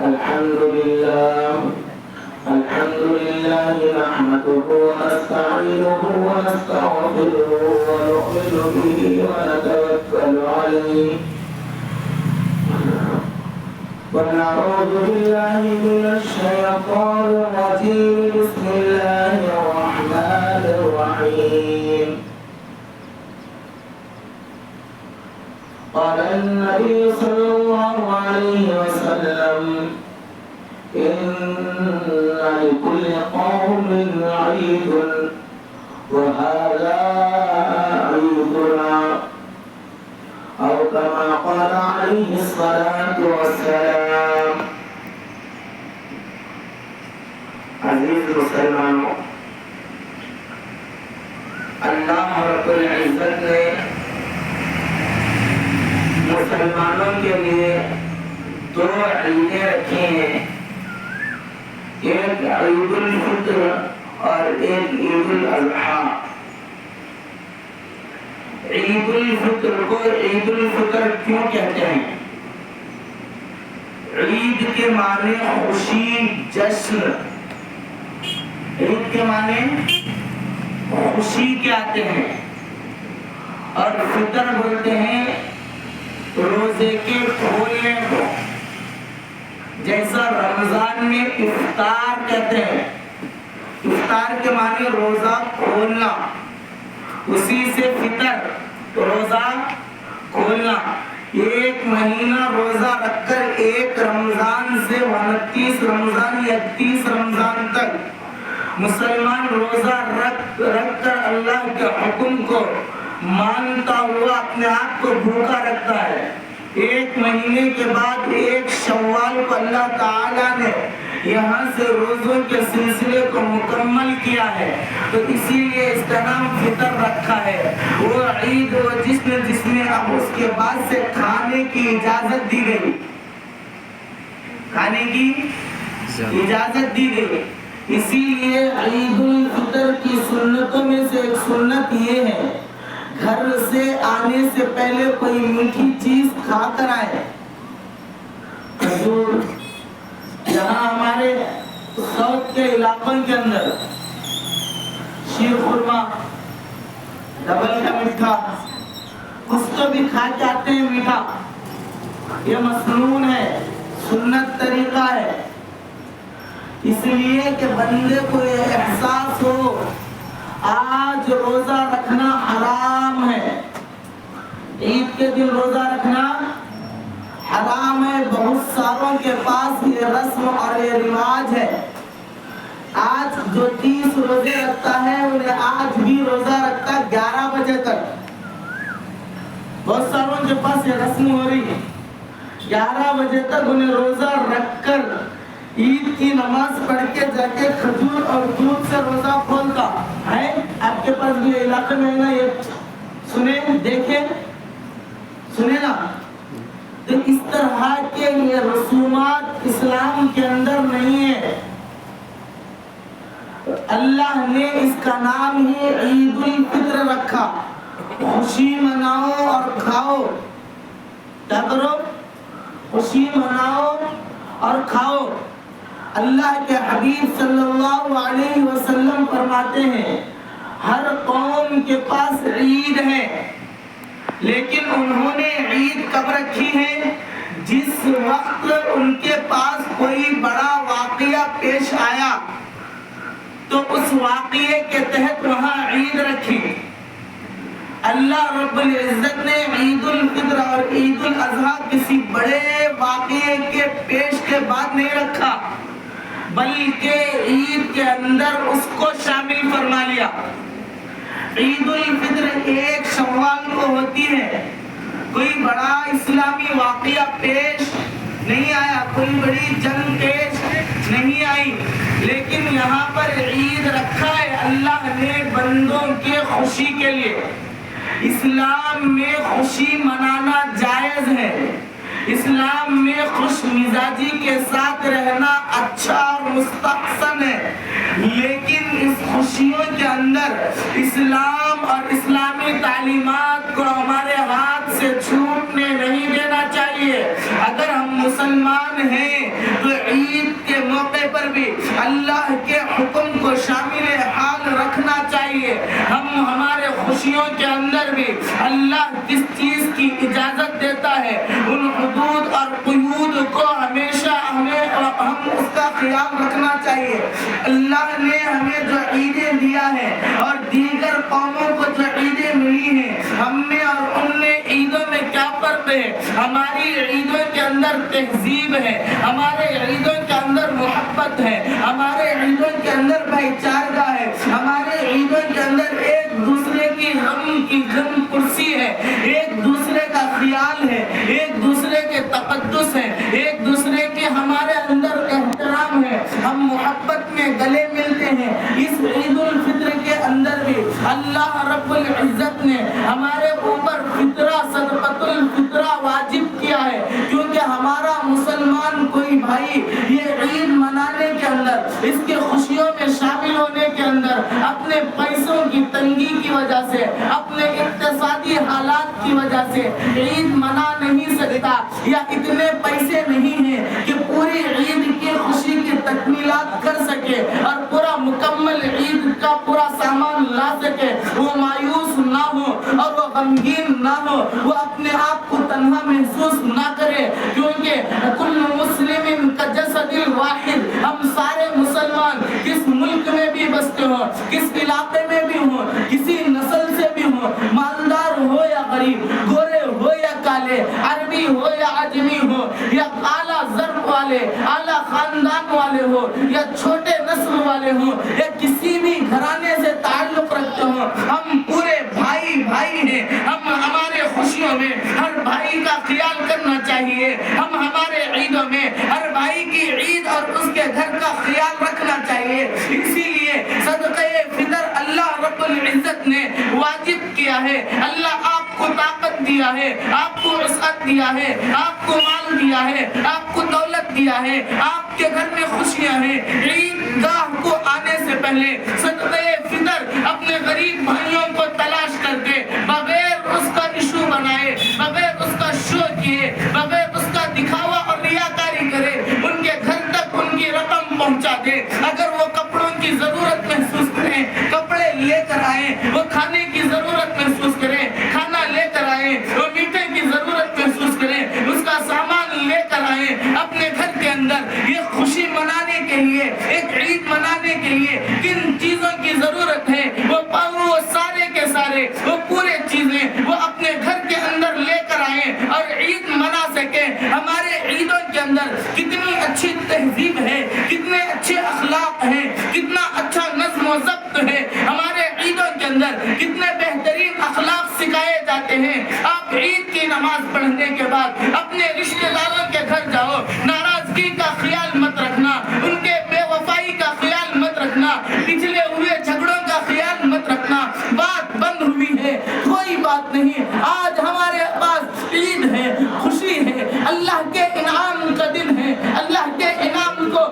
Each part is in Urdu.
الحمد لله نحمده ونستعينه ونستغفره ونؤمن به ونتوكل عليه ونعوذ بالله من الشيطان الرجيم. بسم الله الرحمن الرحيم. قال النبي صلى الله عليه وسلم: إن لكل قوم عيد وهذا عيدنا، أو كما قال عليه الصلاة والسلام. عزیز مسلمانوں، اللہ رب العزت نے مسلمانوں کے لیے دو عیدیں رکھی ہیں، ایک عید الفطر اور ایک عید الاضحیٰ. عید الفطر کو عید الفطر کیوں کہتے ہیں؟ عید کے معنی خوشی، جشن. عید کے معنی خوشی کے آتے ہیں، اور فطر بولتے ہیں روزے کے کھولنے کو. جیسا رمضان میں افطار کہتے ہیں، افطار کے معنی روزہ کھولنا، اسی سے فطر روزہ کھولنا. ایک مہینہ روزہ رکھ کر ایک رمضان سے 29 رمضان یا 30 رمضان تک مسلمان روزہ رکھ کر اللہ کے حکم کو مانتا ہوا اپنے آپ کو بھوکا رکھتا ہے. ایک مہینے کے بعد ایک شوال کو اللہ تعالیٰ نے یہاں سے روزوں کے سلسلے کو مکمل کیا ہے، تو اسی لیے اس کا نام فطر رکھا ہے. وہ عید وہ جس میں اب اس کے بعد سے کھانے کی اجازت دی گئی، کھانے کی اجازت دی گئی. اسی لیے عید الفطر کی سنتوں میں سے ایک سنت یہ ہے، گھر سے آنے سے پہلے کوئی میٹھی چیز کھا کر آئے. کھجور، جہاں ہمارے ساؤتھ کے علاقوں کے اندر شیر خورما، ڈبل کا میٹھا، کچھ تو بھی کھا کے آتے ہیں میٹھا. یہ مسنون ہے، سنت طریقہ ہے، اس لیے کہ بندے کو یہ احساس ہو آج روزہ رکھنا حرام ہے. عید کے دن روزہ رکھنا حرام ہے. بہت ساروں کے پاس یہ رسم اور یہ رواج ہے. آج جو 30 روزے رکھتا ہے انہیں آج بھی روزہ رکھتا 11 بجے تک. بہت ساروں کے پاس یہ رسم ہو رہی ہے، 11 بجے تک انہیں روزہ رکھ کر عید کی نماز پڑھ کے جا کے کھجور اور دودھ سے روزہ کھولتا ہے. آپ کے پاس بھی علاقے میں نا، یہ سنیں دیکھیں سنیں نا. تو اس طرح کے یہ رسومات اسلام کے اندر نہیں ہے. اللہ نے اس کا نام ہی عید الفطر رکھا. خوشی مناؤ اور کھاؤ. کیا کرو؟ خوشی مناؤ اور کھاؤ. اللہ کے حبیب صلی اللہ علیہ وسلم فرماتے ہیں ہر قوم کے پاس عید ہے، لیکن انہوں نے عید کب رکھی ہے؟ جس وقت ان کے پاس کوئی بڑا واقعہ پیش آیا تو اس واقعے کے تحت وہاں عید رکھی. اللہ رب العزت نے عید الفطر اور عید الاضحیٰ کسی بڑے واقعے کے پیش کے بعد نہیں رکھا، بلکہ عید کے اندر اس کو شامل فرما لیا. عید الفطر 1 شوال کو ہوتی ہے. کوئی بڑا اسلامی واقعہ پیش نہیں آیا، کوئی بڑی جنگ پیش نہیں آئی، لیکن یہاں پر عید رکھا ہے اللہ نے بندوں کے خوشی کے لیے. اسلام میں خوشی منانا جائز ہے. اسلام میں خوش مزاجی کے ساتھ رہنا اچھا اور مستحسن ہے، لیکن اس خوشیوں کے اندر اسلام اور اسلامی تعلیمات کو ہمارے ہاتھ سے چھوٹنے نہیں دینا چاہیے. اگر ہم مسلمان ہیں تو ہے ان حدود اور قیود کو ہمیشہ ہم اس کا خیال رکھنا چاہیے۔ اللہ نے ہمیں جو عیدیں دیا ہے اور دیگر قوموں کو جو عیدیں ملی ہیں، ہم میں اور ان میں عیدوں میں کیا فرق ہے؟ ہماری عیدوں کے اندر تہذیب ہے، ہمارے عیدوں کے اندر محبت ہے، ہمارے عیدوں کے اندر بھائی چارہ ہے، ہمارے عیدوں کے اندر ایک دوسرے کی غم کی غم پرسی ہے، ایک دوسرے کا خیال ہے، ایک دوسرے کے تقدس ہے، ایک دوسرے کے ہمارے اندر احترام ہے، ہم محبت میں گلے ملتے ہیں۔ اس عید الفطر کے اندر بھی اللہ رب العزت نے ہمارے اوپر فطرہ صدقۃ الفطرہ واجب کیا ہے، کیونکہ ہمارا مسلمان کوئی بھائی یہ عید منانے کے اندر، اس کے خوشیوں میں شامل ہونے کے اندر اپنے پیسوں کی تنگی کی وجہ سے، اپنے اقتصادی حالات کی وجہ سے عید منا نہیں سکتا، یا اتنے پیسے نہیں ہیں کہ پوری عید کی خوشی کی تکمیلات کر سکے اور پورا مکمل عید کا پورا سامان لا سکے، وہ مایوس نہ ہو اور وہ غمگین نہ ہو، وہ اپنے آپ کو تنہا محسوس نہ کرے، کیونکہ کل مسلم کجسد واحد، ہم سارے مسلمان کس ملک میں بھی بستے ہوں، کس علاقے میں بھی ہوں، کسی نسل سے بھی ہوں، مالدار ہو یا غریب، گورے ہو یا کالے، عربی ہو یا عجمی ہو، یا اعلیٰ ضرب والے، اعلیٰ خاندان والے ہو، یا چھوٹے نسل والے ہوں، یا کسی بھی گھرانے سے تعلق رکھتے ہوں، ہم پورے بھائی بھائی ہیں۔ ہم ہمارے خوشیوں میں ہر بھائی کا خیال کرنا چاہیے، ہم ہمارے عیدوں میں ہر بھائی کی عید اور اس کے گھر کا خیال رکھنا چاہیے۔ اسی لیے صدقہ فطر اللہ رب العزت نے واجب کیا ہے۔ اللہ آپ کو طاقت دیا ہے، آپ کو وسعت دیا ہے، آپ کو مال دیا ہے، آپ کو دولت دیا ہے، آپ کے گھر میں خوشیاں ہیں، عید گاہ کو آنے سے پہلے صدقہ فطر اپنے غریب بھائیوں کو تلاش کر کے بغیر اس کا ایشو بنائے، بغیر اس کا شو کیے، بغیر اس کا دکھاوا اور ریاکاری کرے، ان کے گھر تک ان کی رقم پہنچا دے۔ اگر وہ کپڑوں کی ضرورت محسوس کریں، کپڑے لے کر آئیں، وہ کھانے کی ضرورت محسوس کریں، کھانا لے کر آئیں، وہ میٹھے کی ضرورت محسوس کریں، اس کا سامان لے کر آئیں۔ اپنے گھر کے اندر یہ خوشی منانے کے لیے، ایک عید منانے کے لیے کن چیزوں کی ضرورت ہے، وہ سارے کے سارے وہ پورے چیزیں وہ اپنے گھر کے اندر لے کر آئیں اور عید منا سکیں۔ ہمارے عیدوں کے اندر کتنی اچھی تہذیب ہے، کتنے اچھے اخلاق ہیں، کتنا اچھا نظم و ضبط ہے، ہمارے عیدوں کے اندر کتنے بہترین اخلاق سکھائے جاتے ہیں۔ آپ عید کی نماز پڑھنے کے بعد اپنے رشتہ داروں کے گھر جاؤ، ناراضگی کا خیال مت رکھنا، ان کے بے وفائی کا خیال مت رکھنا، پچھلے ہوئے جھگڑوں کا خیال مت رکھنا۔ بات بند ہوئی ہے، کوئی بات نہیں، آج ہمارے پاس عید ہے، خوشی ہے، اللہ کے انعام کا دن ہے، اللہ کے انعام کو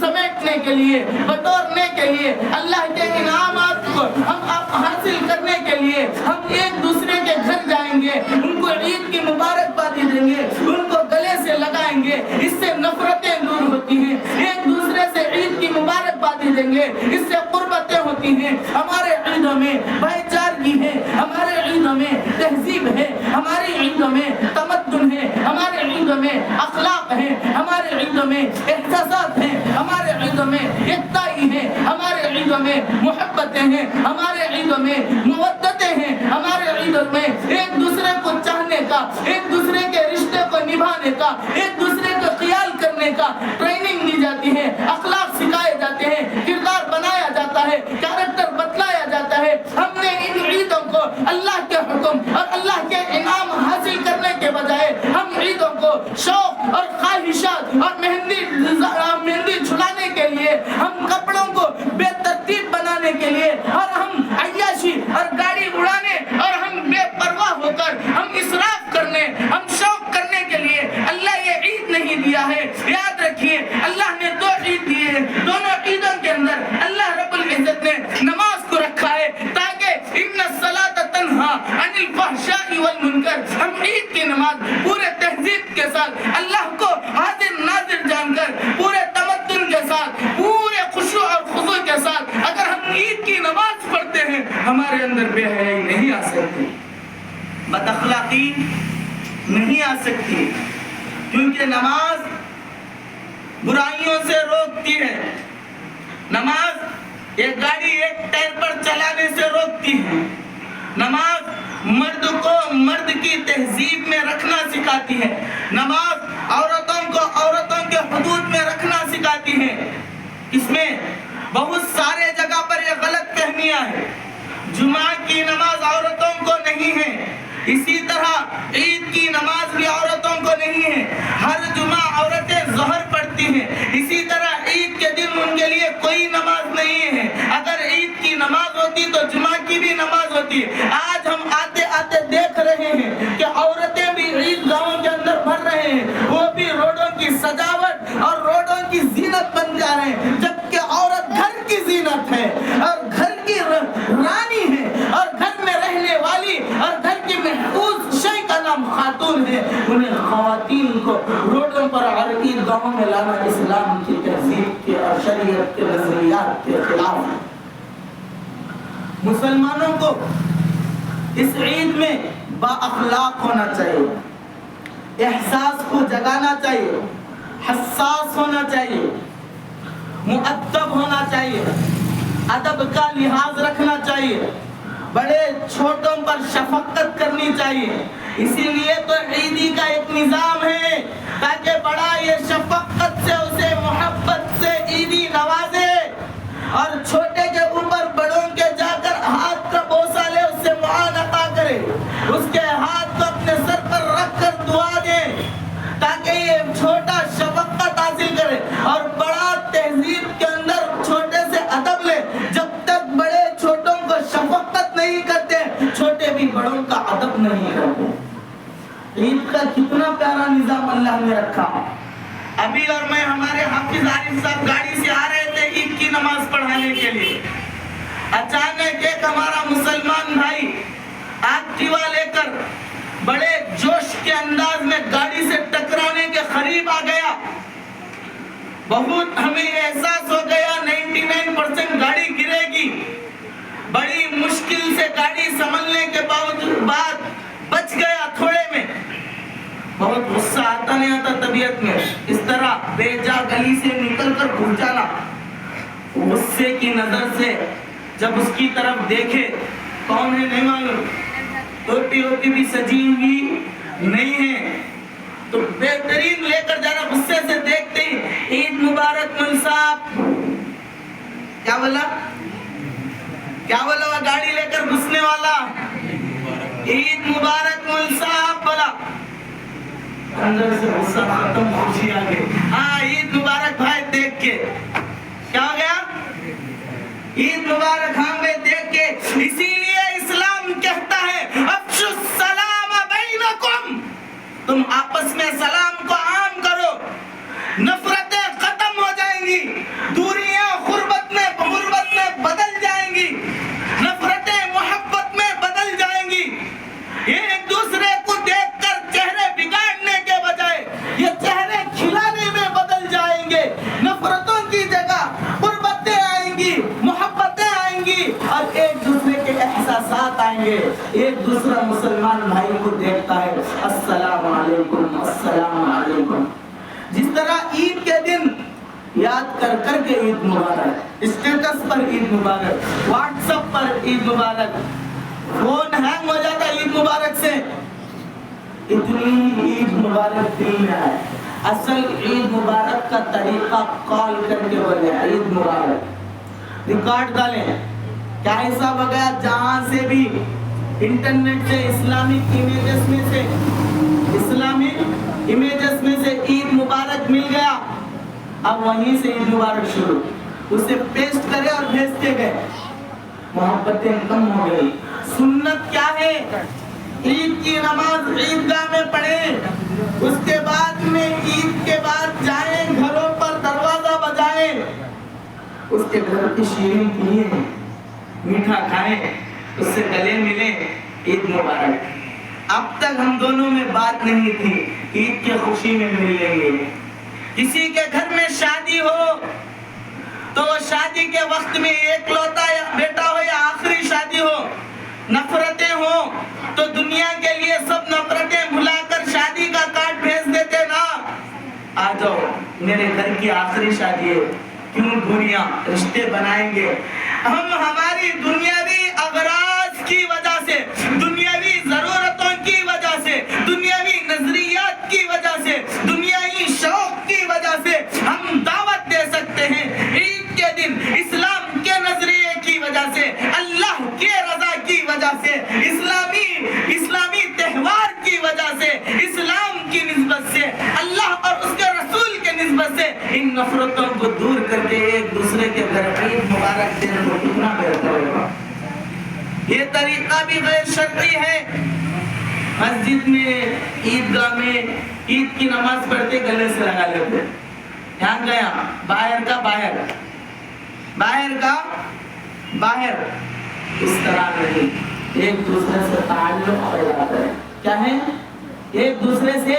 سمیٹنے کے لیے، بٹورنے کے لیے، اللہ کے انعامات کو ہم حاصل کرنے کے لیے ہم ایک دوسرے کے گھر جائیں گے، ان کو عید کی مبارکبادی دیں گے، ان کو گلے سے لگائیں گے، اس سے نفرتیں دور ہوتی ہیں، ایک دوسرے سے عید کی مبارکبادی دیں گے، اس سے قربتیں ہوتی ہیں۔ ہمارے عیدوں میں بھائی چارگی ہے، ہمارے عیدوں میں تہذیب ہے، ہماری عیدوں میں تمدن ہے، ہمارے عیدوں میں اخلاق ہے، ہمارے عیدوں میں احساسات ہیں، ہمارے عیدوں میں یکتائی ہے، ہمارے عیدوں میں محبتیں ہیں، ہمارے عیدوں میں مودتیں ہیں، ہمارے عیدوں میں ایک دوسرے کو چاہنے کا، ایک دوسرے کے رشتے کو نبھانے کا، ایک دوسرے کو خیال کرنے کا ٹریننگ دی جاتی ہے، اخلاق سکھائے جاتے ہیں، کردار بنایا جاتا ہے، کیریکٹر بتلایا جاتا ہے۔ ہم نے ان عیدوں کو اللہ کے حکم اور اللہ کے انعام حاصل کرنے کے بجائے ہم عیدوں کو شوق اور خواہشات اور مہندی جھلانے کے لیے، ہم کپڑوں کو بے ترتیب بنانے کے لیے، اور ہم عیاشی اور گاڑی اڑانے اور ہم بے پرواہ ہو کر ہم اسراف کرنے، ہم شوق کرنے کے لیے اللہ یہ عید نہیں دیا ہے۔ یاد رکھیے سکتی ہے، کیونکہ نماز برائیوں سے روکتی ہے، نماز ایک گاڑی ایک ٹائر پر چلانے سے روکتی ہے، نماز مرد کو مرد کی تہذیب میں رکھنا سکھاتی ہے، نماز عورتوں کو عورتوں کے حدود میں رکھنا سکھاتی ہے۔ اس میں بہت سارے جگہ پر یہ غلط فہمیاں ہیں، جمعہ کی نماز عورتوں کو نہیں ہے، اسی طرح عید کی نماز بھی عورتوں کو نہیں ہے، ہر جمعہ عورتیں ظہر پڑھتی ہیں، اسی طرح عید کے دن ان کے لیے کوئی نماز نہیں ہے، اگر عید کی نماز ہوتی تو جمعہ کی بھی نماز ہوتی ہے۔ آج ہم آتے آتے دیکھ رہے ہیں کہ عورتیں بھی عید گاہوں کے اندر بھر رہے ہیں، وہ بھی روڈوں کی سجاوٹ اور روڈوں کی زینت بن جا رہے ہیں، جبکہ عورت گھر کی زینت ہے اور گھر کی رانی ہے اور گھر میں رہنے والی اور گھر کی محفوظ شے کا نام خاتون ہے۔ انہیں خواتین کو روڈوں پر اور عید گاہوں میں لانا اسلام کی تہذیب کے اور شریعت کے نظریات کے خلاف ہے۔ مسلمانوں کو اس عید میں با اخلاق ہونا چاہیے، احساس کو جگانا چاہیے، حساس ہونا چاہیے، مؤدب ہونا چاہیے، ادب کا لحاظ رکھنا چاہیے، بڑے چھوٹوں پر شفقت کرنی چاہیے۔ اسی لیے تو عیدی کا ایک نظام ہے تاکہ بڑا یہ شفقت سے اسے محبت سے عیدی نوازے اور چھوٹے کے اوپر بڑوں کے جا کر ہاتھ کا بوسہ لے، اس سے معانقہ کرے، اس کے ہاتھ کو اپنے سر پر رکھ کر دعا دے تاکہ یہ چھوٹا شفقت حاصل کرے اور بڑا تہذیب کے اندر چھوٹے سے ادب لے۔ جب تک بڑے چھوٹوں کو شفقت نہیں کرتے، چھوٹے بھی بڑوں کا ادب نہیں کرتے۔ عید کا کتنا پیارا نظام اللہ نے رکھا۔ ابھی اور میں ہمارے حافظ عارف صاحب گاڑی سے آ رہے تھے عید کی نماز پڑھانے کے لیے، اچانک ایک ہمارا مسلمان بھائی ایکٹیوا لے کر بڑے جوش کے انداز میں گاڑی سے ٹکرانے کے قریب آ گیا۔ بہت ہمیں احساس ہو گیا 99% گاڑی گرے گی، بڑی مشکل سے گاڑی سنبھلنے کے بعد بچ گیا تھوڑے میں۔ بہت غصہ آتا نہیں آتا طبیعت میں، اس طرح بے جا گلی سے نکل کر گھس جانا۔ غصے کی نظر سے جب اس کی طرف دیکھے، کون ہے نہیں معلوم، ٹوپی ووپی بھی سجی ہوئی نہیں ہے، تو بہترین لے کر جانا، غصے سے دیکھتے ہی عید مبارک مل صاحب، کیا بولا وہ گاڑی لے کر گھسنے والا، عید مبارک مل صاحب بولا، اندر سے غصہ ختم، خوشی آ گئی۔ ہاں عید مبارک بھائی دیکھ کے کیا ہو گیا، عید مبارک ہاں میں دیکھ کے۔ اسی لیے اسلام کہتا ہے افشوا السلام بینکم، تم آپس میں سلام کو عام کرو، نفرتیں ختم ہو جائیں گی، دوریاں غربت میں بدل جائیں گی، نفرتیں محبت میں بدل جائیں گی، ایک دوسرے کو دیکھ کر چہرے بگاڑنے کے بجائے یہ چہرے کھلانے میں بدل جائیں گے، نفرتوں کی جگہ قربتیں آئیں گی، محبتیں آئیں گی اور ایک دوسرے کے احساسات آئیں گے۔ ایک دوسرا مسلمان بھائی کو دیکھتا ہے السلام علیکم السلام علیکم۔ جس طرح عید کے دن یاد کر کر کے عید مبارک، اسٹیٹس پر عید مبارک، واٹس ایپ پر عید مبارک، فون ہینگ ہو جاتا عید مبارک سے، اتنی عید مبارک دین ہے۔ اصل عید مبارک کا طریقہ کال کر کے بولے عید مبارک، ریکارڈ ڈالیں، کیا حساب ہو گیا، جہاں سے بھی انٹرنیٹ سے اسلامک امیجز میں سے عید مبارک مل گیا، اب وہیں سے عید مبارک شروع، اسے پیسٹ کرے اور بھیجتے گئے، محبتیں کم ہو گئی۔ سنت کیا ہے، عید کی نماز عیدگاہ میں پڑھیں، اس کے بعد میں عید کے بعد جائیں گھروں پر دروازہ بجائیں، اس کے گھر کی شیریں پیئیں، میٹھا کھائیں، اس سے گلے ملیں، عید مبارک۔ اب تک ہم دونوں میں بات نہیں تھی، عید کے خوشی میں مل لیں گے۔ کسی کے گھر میں شادی ہو تو وہ شادی کے وقت میں ایک لوتا بیٹا ہو یا آخری شادی ہو، نفرتیں ہو تو دنیا کے لیے سب نفرتیں بھلا کر شادی کا کارڈ بھیج دیتے نا، آ جاؤ میرے گھر کی آخری شادی ہے، کیوں دنیا رشتے بنائیں گے؟ ہم ہماری دنیاوی اغراض کی وجہ سے، دنیاوی ضرورتوں کی وجہ سے، دنیاوی نظریات کی وجہ سے، دنیاوی شوق کی وجہ سے ہم دعوت دے سکتے ہیں عید کے دن اسلام کے نظریے کی وجہ سے، اللہ کے رضا کی وجہ سے، اسلامی تہوار کی وجہ سے، اسلام کی نسبت سے، اللہ اور اس کے رسول کے نسبت سے ان نفرتوں کو دور کر کے ایک دوسرے کے گھر عید مبارک دینے کو کتنا بہتر ہوگا۔ یہ طریقہ بھی غیر شرعی ہے۔ مسجد میں، عیدگاہ میں عید کی نماز پڑھتے گلے سے لگا لیتے، یہاں گیا باہر کا باہر، باہر کا باہر، اس طرح نہیں، ایک دوسرے سے تعلق پیدا کریں۔ کیا ہے؟ ایک دوسرے سے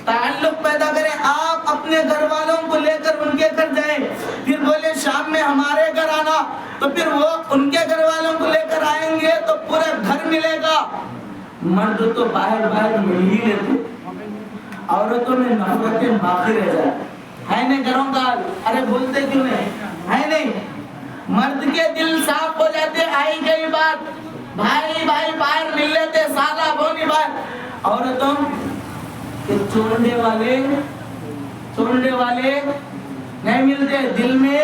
تعلق پیدا کریں۔ آپ اپنے گھر والوں کو لے کر ان کے گھر جائیں، پھر بولے شام میں ہمارے گھر آنا، تو پھر وہ ان کے گھر والوں کو لے کر آئیں گے تو پورا گھر ملے گا۔ مرد تو باہر باہر مل ہی لیتے، عورتوں میں نفرتیں باقی رہ جائیں، ہے نہیں گھروں کا؟ ارے بولتے کیوں نہیں؟ ہے نہیں؟ مرد کے دل صاف ہو جاتے، آئی گئی بات، بھائی بھائی باہر مل لیتے، سادہ بونی بات۔ عورتوں کہ چھوڑنے والے نہیں ملتے، دل میں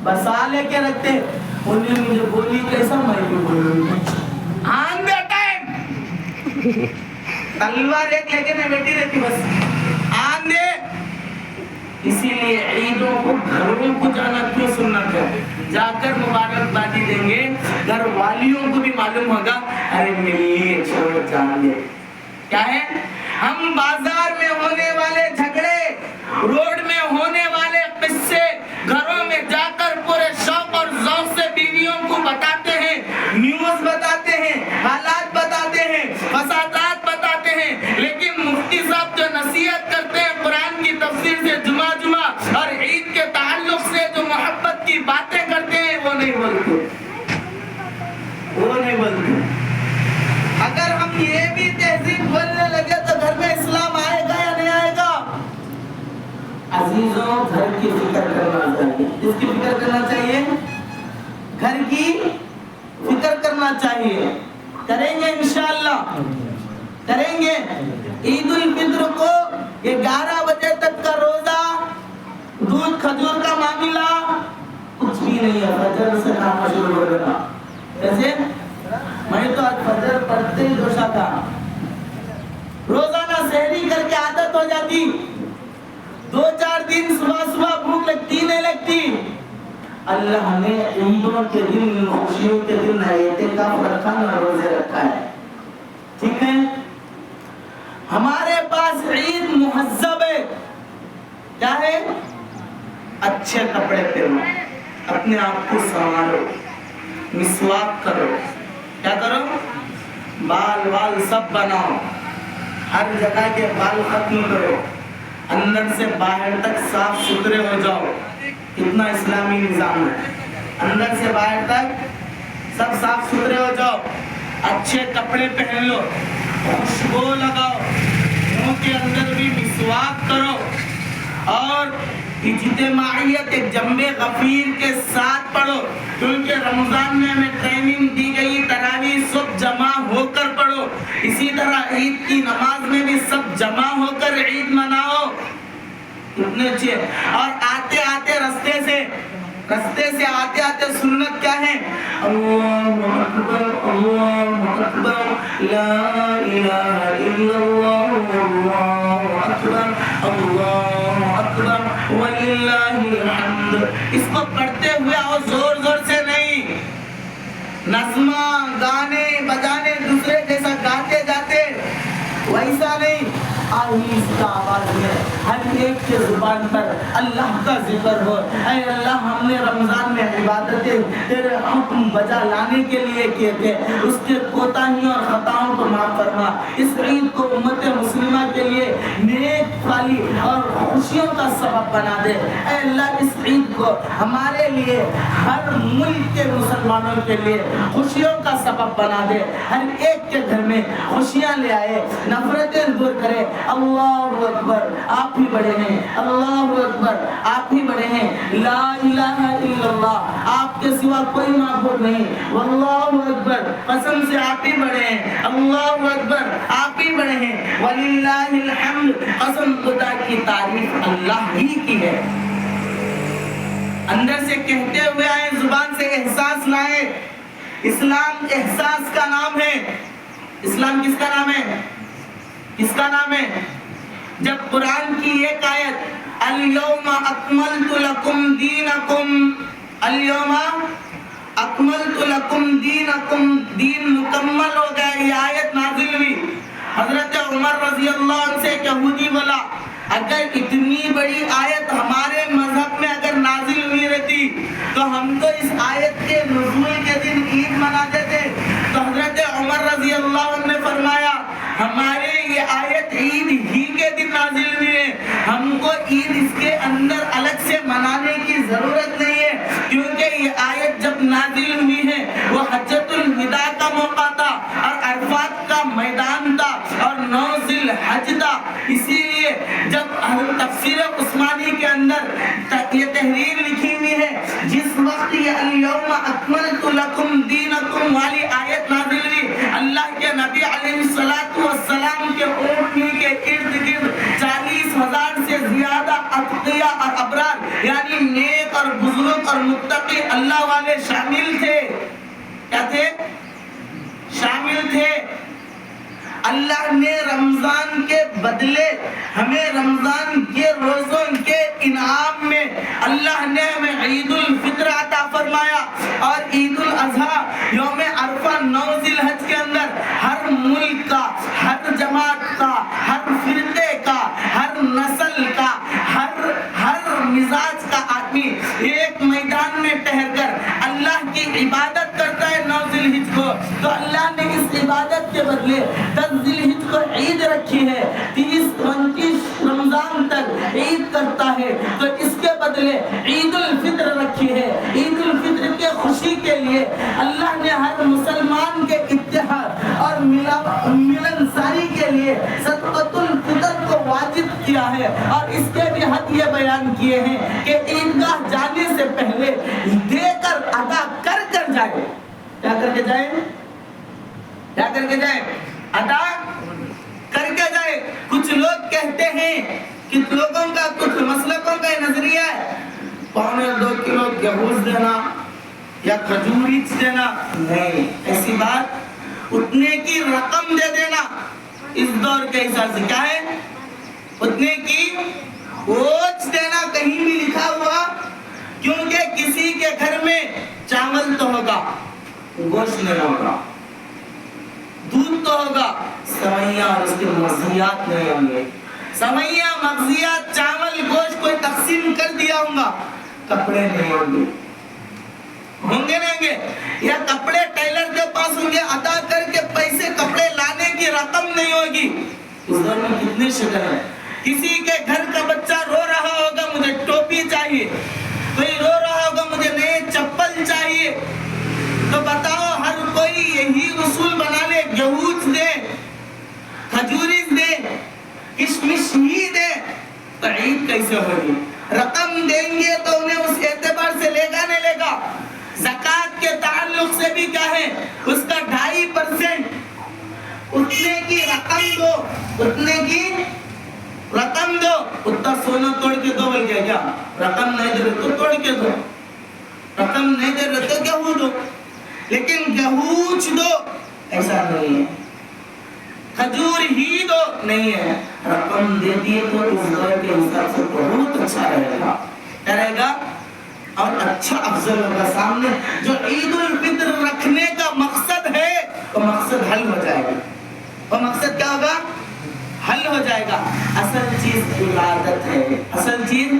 بسا لے کے رکھتے، انہیں مجھے بولی کیسا میں بھی بولوں، آن دے ٹائم تلوار ایک لے کے نہیں بیٹھی رہتی، بس آن دے۔ اسی لیے عیدوں کو گھروں کو جانا کیوں سنت ہے؟ جا کر مبارکبادی دیں گے، گھر والیوں کو بھی معلوم ہوگا، ارے ملیے چھوڑ جان دے۔ کیا ہے؟ ہم بازار میں ہونے والے جھگڑے، روڈ میں ہونے والے قصے گھروں میں جا کر پورے شوق اور ذوق سے بیویوں کو بتاتے ہیں، نیوز بتاتے ہیں، حالات بتاتے ہیں، فسادات بتاتے ہیں، لیکن مفتی صاحب جو نصیحت کرتے ہیں قرآن کی تفسیر سے جمعہ اور عید کے تعلق سے جو محبت کی باتیں کرتے ہیں وہ نہیں بولتے۔ اگر ہم یہ بھی تہذیب بولنے لگے تو گھر میں اسلام آئے گا یا نہیں آئے گا؟ عزیزوں، گھر کی فکر کرنا چاہیے۔ کس کی فکر کرنا چاہیے؟ گھر کی فکر کرنا چاہیے۔ کریں گے انشاءاللہ، کریں گے۔ عید الفطر کو 11 بجے تک کا روزہ، دودھ کھجور کا معاملہ کچھ بھی نہیں ہے، فجر سے کھانا شروع ہو گیا۔ جیسے میں تو آج فجر پڑھتے ہی جوشا تھا، روزانہ سحری کر کے عادت ہو جاتی، 2-4 دن صبح بھوک لگتی نہیں لگتی۔ اللہ نے عیدوں کے دن، خوشیوں کے دن اعتکاف رکھا نہ روزے رکھا ہے، ٹھیک ہے؟ ہمارے پاس عید مہذب ہے۔ کیا ہے؟ اچھے کپڑے پہنو، اپنے آپ کو سنوارو، مسواک کرو، کیا کرو؟ بال سب بناؤ، ہر جگہ کے بال ختم کرو، اندر سے باہر تک صاف ستھرے ہو جاؤ۔ کتنا اسلامی نظام ہے، اندر سے باہر تک سب صاف ستھرے ہو جاؤ، اچھے کپڑے پہن لو، خوشبو لگاؤ، منہ کے اندر بھی مسواک کرو، اور اجتماعیت ایک جنبے غفیر کے ساتھ پڑھو، کیونکہ رمضان میں ہمیں ٹریننگ دی گئی تراویح سب جمع ہو کر پڑھو، اسی طرح عید کی نماز میں بھی سب جمع ہو کر عید مناؤ۔ اتنے اچھے، اور آتے آتے رستے سے آتے سنت کیا ہے؟ اللہ اکبر، اللہ اکبر، لا الہ الا اللہ، اللہ اکبر، اللہ اکبر، وللہ الحمد۔ اس کو پڑھتے ہوئے آؤ، زور زور سے نہیں، نظمہ گانے بجانے دوسرے جیسا گاتے جاتے ویسا نہیں، ہی اس کا آواز ہے، ہر ایک کے زبان پر اللہ کا ذکر ہو۔ اے اللہ ہم نے رمضان میں عبادتیں تیرے حکم بجا لانے کے لیے کیے تھے، اس کے کوتاہیوں اور خطاؤں کو معاف فرما۔ اس عید کو امت مسلمہ کے لیے نیک والی اور خوشیوں کا سبب بنا دے۔ اے اللہ اس عید کو ہمارے لیے، ہر ملک کے مسلمانوں کے لیے خوشیوں کا سبب بنا دے، ہر ایک کے گھر میں خوشیاں لے آئے، نفرتیں دور کرے۔ اللہ اکبر، آپ ہی بڑے ہیں، اللہ اکبر، آپ ہی بڑے ہیں، لا الہ الا اللہ، آپ کے سوا کوئی معبود نہیں، واللہ اکبر، قسم سے آپ ہی بڑے ہیں، اللہ اکبر، آپ ہی بڑے ہیں، وللہ الحمد، قسم خدا کی تعریف اللہ ہی کی ہے۔ اندر سے کہتے ہوئے آئے، زبان سے احساس لائے۔ اسلام احساس کا نام ہے۔ اسلام کس کا نام ہے؟ کس کا نام ہے؟ جب قرآن کی ایک آیت الیوم اکملت لکم دینکم، الیوم اکملت لکم دینکم، دین مکمل ہو گیا، یہ آیت نازل ہوئی۔ حضرت عمر رضی اللہ عنہ سے ایک یہودی بولا، اگر اتنی بڑی آیت ہمارے مذہب میں اگر نازل ہوئی رہتی تو ہم تو اس آیت کے نزول کے دن عید مناتے تھے۔ تو حضرت عمر رضی اللہ عنہ نے فرمایا، ہمارے یہ آیت عید ہی کے دن نازل ہوئی ہے، ہم کو عید اس کے اندر الگ سے منانے کی ضرورت نہیں ہے، کیونکہ یہ آیت جب نازل ہوئی ہے وہ حجۃ الوداع کا موقع تھا اور عرفات کا میدان تھا اور 9 ذی الحج تھا۔ اسی لیے جب تفسیر عثمانی کے اندر یہ تحریر لکھی ہوئی ہے، جس وقت یہ الیوم اکملت لکم دینکم والی آیت نازل ہوئی، اللہ کے نبی علیہ السلام کے اونٹنی کے ارد گرد 40,000 سے زیادہ اتقیاء اور ابرار یعنی نیک اور بزرگ اور متقی اللہ والے شامل تھے۔ کیا تھے؟ شامل تھے۔ اللہ نے رمضان کے بدلے ہمیں رمضان کے روزوں کے انعام میں اللہ نے ہمیں عید الفطر عطا فرمایا، اور عید الاضحیٰ یوم عرفہ 9 ذی الحج کے اندر ہر ملک کا، ہر جماعت کا، ہر فرقے کا، ہر نسل کا، ہر مزاج کا آدمی ایک میدان میں ٹھہر کر اللہ کی عبادت کرتا ہے 9 ذی الحج کو۔ تو اللہ نے اس عبادت کے بدلے 10 ذی الحج کو عید رکھی ہے، 30-29 رمضان تک عید کرتا ہے، تو اس کے بدلے عید الفطر رکھی ہے۔ عید الفطر کے خوشی کے لیے اللہ نے ہر مسلمان کے اتحاد اور ملنساری کے لیے صدقۃ الفطر کو واجب کیا ہے، اور اس کے بھی حد یہ بیان کیے ہیں کہ عیدگاہ جانے سے پہلے دے کر ادا کر جائے۔ کیا کر کے جائے؟ کیا کر کے جائے؟ ادا کر کے جائے۔ کچھ لوگ کہتے ہیں، کچھ لوگوں کا، کچھ مسلکوں کا نظریہ ہے 1.25 کلو گیہوں دینا یا کھجور دینا، نہیں، ایسی بات، اتنے کی رقم دے دینا اس دور کے حساب سے کیا ہے؟ اتنے کی اوچ دینا کہیں بھی لکھا ہوا، کیونکہ کسی کے گھر میں چاول تو ہوگا، گوشت نہیں ہوگا، دودھ تو ہوگا، سوئیاں اور اس کے مغزیات نہیں ہوں گے۔ سوئیاں، مغزیات، چاول، گوشت کوئی تقسیم کر دیا ہوگا، کپڑے نہیں ہوں گے، ہوں گے نہیں گے، یا کپڑے ٹیلر کے پاس ہوں گے، ادا کر کے پیسے کپڑے لانے کی رقم نہیں ہوگی۔ اس دور میں کتنی شکل ہے۔ کسی کے گھر کا بچہ رو رہا ہوگا، مجھے ٹوپی چاہیے، کوئی رو رہا ہوگا مجھے نئے چپل چاہیے، تو بتاؤ ہر کوئی یہی اصول بنا لے، گیہوں دے، کھجوریز دے، کشمش ہی دے، تو عید کیسے ہوگی؟ رقم دیں گے تو انہیں اس اعتبار سے لے گا نہیں لے گا۔ زکوٰۃ کے تعلق سے بھی کیا ہے؟ اس کا 2.5% اتنے کی رقم دو، اتنے کی رقم دو، اتنا سونا توڑ کے دو، بول گیا کیا؟ رقم نہیں دے رہے تو توڑ کے دو، رقم نہیں دے رہے تو گیہوں دو، لیکن گہوچ دو ایسا نہیں ہے، کھجور ہی دو نہیں ہے، رقم دے دیے تو اس دور کے حساب سے بہت اچھا رہے گا، کیا رہے گا؟ اور اچھا افضل ہوگا۔ سامنے جو عید الفطر رکھنے کا مقصد ہے وہ مقصد حل ہو جائے گا۔ وہ مقصد کیا ہوگا؟ حل ہو جائے گا. اصل چیز عبادت ہے. اصل چیز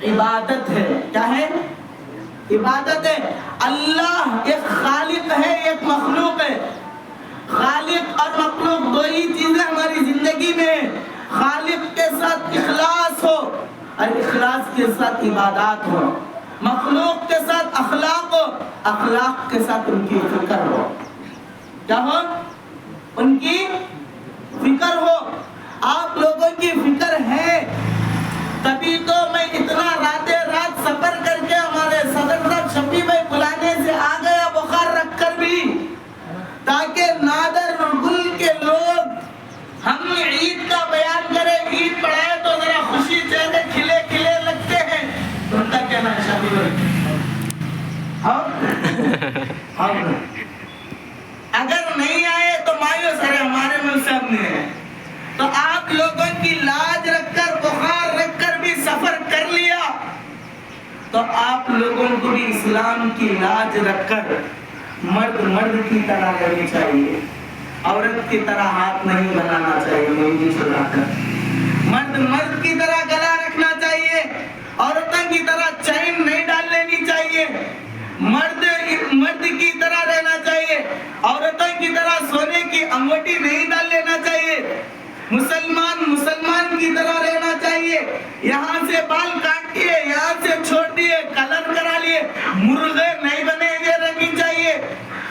عبادت ہے. کیا ہے؟ عبادت ہے. اللہ ایک خالق ہے, ایک مخلوق ہے. خالق اور مخلوق دو ہی چیزیں ہماری زندگی میں ہیں. خالق کے ساتھ اخلاص ہو اور اخلاص کے ساتھ عبادات ہو. مخلوق کے ساتھ اخلاق ہو, اخلاق کے ساتھ ان کی فکر ہو. کیا ہو؟ ان کی فکر ہو. آپ لوگوں کی فکر ہے, تبھی تو میں اتنا رات سفر کر کے ہمارے صدر صاحب شفیع بھائی بلانے سے آ گیا بخار رکھ کر بھی, تاکہ نادر گل کے لوگ ہم عید کا بیان کریں. عید پڑھائے تو ذرا خوشی چہرے کھلے کھلے لگتے ہیں. ان کا کہنا ہے شفیع بھائی, اگر نہیں آئے تو مایوس, ارے ہمارے ملک سے ہم نہیں ہیں. تو آپ لوگوں کی لاج رکھ کر, بخار رکھ کر بھی سفر کر لیا, تو آپ لوگوں کو بھی اسلام کی لاج رکھ کر مرد کی طرح کرنی چاہیے. عورت کی طرح ہاتھ نہیں بنانا چاہیے مہندی چلا کر. مرد کی طرح گلا رکھنا چاہیے. عورتوں کی طرح چین نہیں ڈال لینی چاہیے. مرد کی طرح رہنا چاہیے. عورتوں کی طرح سونے کی انگوٹی نہیں ڈال لینا چاہیے. مسلمان کی طرح رہنا چاہیے. یہاں سے بال کاٹ دیے, یہاں سے چھوڑ دیے, کلر کرا لیے, مرغے نہیں بنے گے, رہنی چاہیے.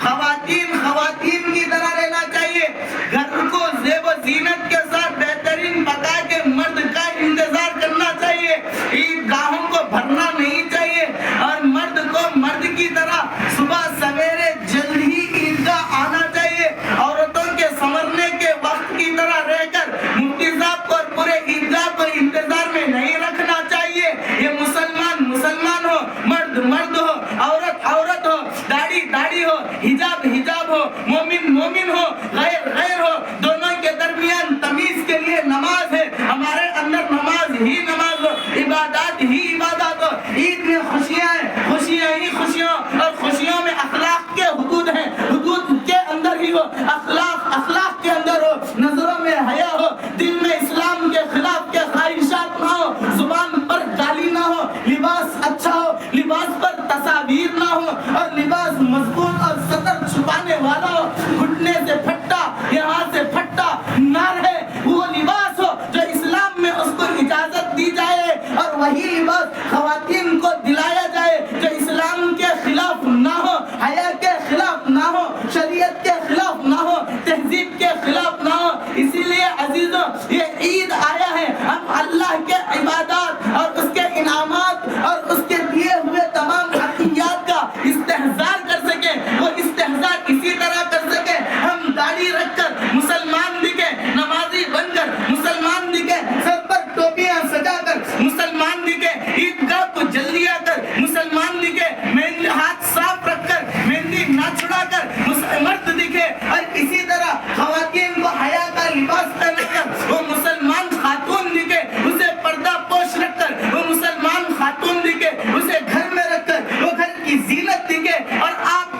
خواتین کی طرح رہنا چاہیے. گھر کو زیب و زینت کے ساتھ بہترین پکا کے مرد کا انتظار کرنا چاہیے. عیدگاہوں کو بھرنا نہیں چاہیے, اور مرد کو مرد کی طرح صبح سویرے جلد ہی عیدگاہ آنا چاہیے. عورتوں کے سنورنے کے وقت کی طرح رہ کر مفتی صاحب کو اور پورے عیدگاہ کو انتظار میں نہیں رکھنا چاہیے. یہ مسلمان ہو, مرد ہو, عورت ہو, داڑھی ہو, حجاب ہو, مومن ہو, غیر ہو, دونوں کے درمیان تمیز کے لیے نماز ہے. ہمارے اندر نماز ہی نماز ہو, عبادات ہی عبادات ہو. عید میں خوشیاں ہی خوشیاں, اور خوشیوں میں اخلاق کے حدود ہیں, حدود کے اندر ہی ہو. اخلاق کے اندر ہو, نظروں میں حیا ہو, دل میں اسلام کے خلاف کے خواہشات نہ ہو, زبان پر گالی نہ ہو, لباس اچھا ہو, لباس پر تصاویر نہ ہو, اور لباس مضبوط اور سطر چھپانے والا ہو. گھٹنے سے پھٹا, یہاں سے پھٹا نہ رہے. وہ لباس ہو جو اسلام میں اس کو اجازت دی جائے, اور وہی لباس خواتین کو دلایا جائے جو اسلام کے خلاف نہ ہو, حیا کے خلاف نہ ہو, شریعت کے خلاف نہ ہو, تہذیب کے خلاف نہ ہو. اسی لیے عزیزوں, یہ عید آیا ہے, ہم اللہ کے عبادات اور اس کے انعامات اور اس کے دیے ہوئے تمام عطیات کا استحضار کر سکیں. وہ استحضار اسی طرح کر سکیں, ہم داڑھی رکھ کر مسلمان دکھے, نمازی بن کر مسلمان دکھے, سر پر ٹوپیاں سجا کر مسلمان دکھے, عیدگاہ کو جلدی آ کر مسلمان دکھے, مہندی ہاتھ صاف رکھ کر, مہندی نہ چھڑا کر مرد دکھے. اور اسی طرح خواتین کو حیا کا لباس پہنا کر وہ مسلمان خاتون دکھے, اسے پردہ پوش رکھ کر وہ مسلمان خاتون دکھے, اسے گھر میں رکھ کر وہ گھر کی زینت دکھے, اور آپ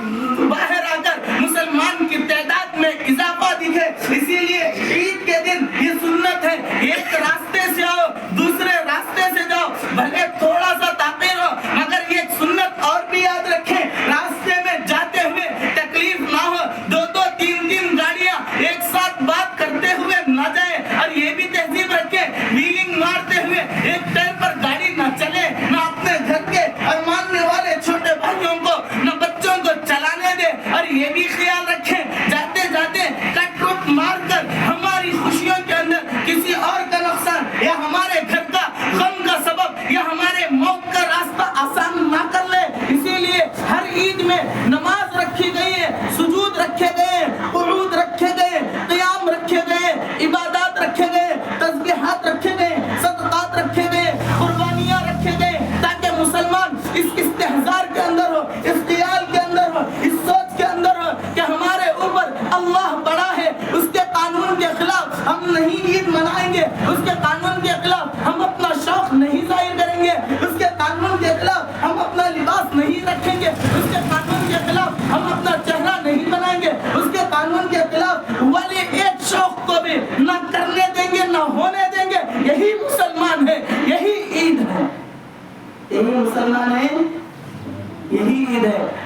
باہر آ کر مسلمان کی تعداد میں اضافہ دکھے. اسی لیے عید کے دن یہ سنت ہے, ایک راستے سے آؤ دوسرے راستے سے جاؤ, بھلے تھوڑا سا تاخیر ہو, مگر یہ سنت اور بھی یاد رکھیں. راستے میں جاتے ہوئے تکلیف نہ ہو, 2-3 گاڑیاں ایک ساتھ بات کرتے ہوئے نہ جائیں. اور یہ بھی تہذیب رکھیں, ویلنگ مارتے ہوئے ایک ٹائر پر گاڑی نہ چلے, نہ اپنے گھر کے اور ماننے والے چھوٹے بھائیوں کو, نہ بچوں کو چلانے دے. اور یہ بھی خیال رکھیں, جاتے جاتے کٹ رک مار کر ہماری خوشیوں کے اندر کسی اور کا نقصان یا ہمارے گھر کا غم کا سبب یا ہمارے موت کا راستہ آسان نہ کر لے. اسی لیے ہر عید میں نماز رکھی گئی ہے, سجود رکھے گئے, قعود رکھے گئے, قیام رکھے گئے, عبادات رکھے گئے, تسبیحات رکھے گئے, صدقات رکھے گئے, قربانیاں رکھے گئے, تاکہ مسلمان اس استحضار کے اندر ہو, اس خیال کے اندر ہو, اس سوچ کے اندر ہو کہ ہمارے اوپر اللہ بڑا ہے, اس کے قانون کے خلاف ہم نہیں عید منائیں گے, اس کے قانون